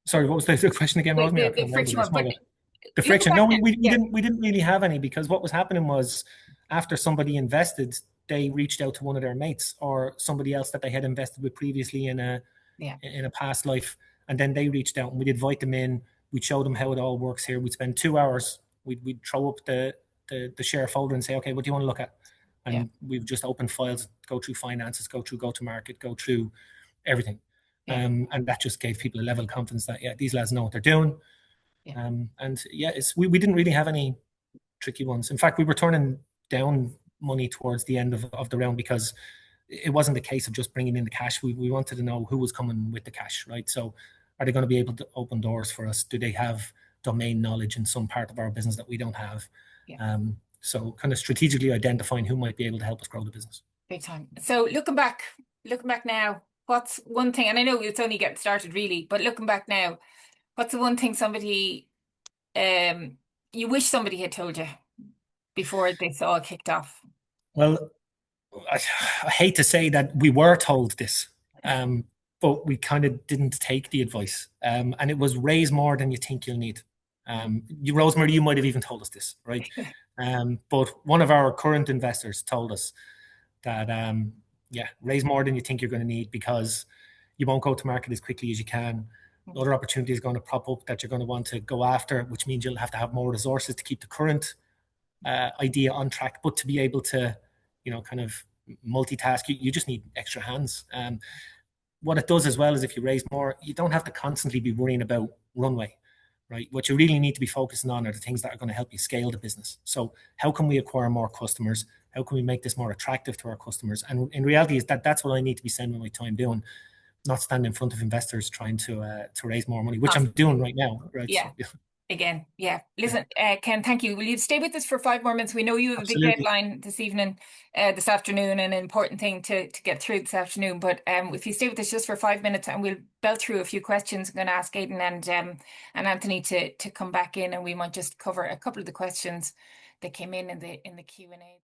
Sorry, what was the question again, Rosemary? The friction one, but the friction. No, we didn't really have any, because what was happening was after somebody invested, they reached out to one of their mates or somebody else that they had invested with previously in a past life, and then they reached out and we'd invite them in. We'd show them how it all works here. We'd spend 2 hours. We'd throw up the share folder and say, okay, what do you want to look at? And we've just opened files, go through finances, go through go-to-market, go through everything. And that just gave people a level of confidence that, these lads know what they're doing. We didn't really have any tricky ones. In fact, we were turning down money towards the end of the round because it wasn't the case of just bringing in the cash. We wanted to know who was coming with the cash, right? So are they going to be able to open doors for us? Do they have domain knowledge in some part of our business that we don't have? So kind of strategically identifying who might be able to help us grow the business. Big time. So looking back now, what's one thing, and I know it's only getting started really, but looking back now, what's the one thing somebody, you wish somebody had told you before this all kicked off? Well, I hate to say that we were told this, but we kind of didn't take the advice. And it was raise more than you think you'll need. Rosemary, you might have even told us this, right? But one of our current investors told us that, raise more than you think you're going to need, because you won't go to market as quickly as you can. Other opportunities are going to prop up that you're going to want to go after, which means you'll have to have more resources to keep the current idea on track. But to be able to, kind of multitask, you just need extra hands. What it does as well is if you raise more, you don't have to constantly be worrying about runway, right? What you really need to be focusing on are the things that are going to help you scale the business. So how can we acquire more customers? How can we make this more attractive to our customers? And in reality, is that's what I need to be spending my time doing, not stand in front of investors trying to raise more money, which I'm doing right now, right? Yeah. So, again, listen, Ken, thank you. Will you stay with us for 5 more minutes? We know you have a big deadline this afternoon, an important thing to get through this afternoon. But if you stay with us just for 5 minutes, and we'll belt through a few questions, I'm going to ask Aidan and Antony to come back in, and we might just cover a couple of the questions that came in the Q&A.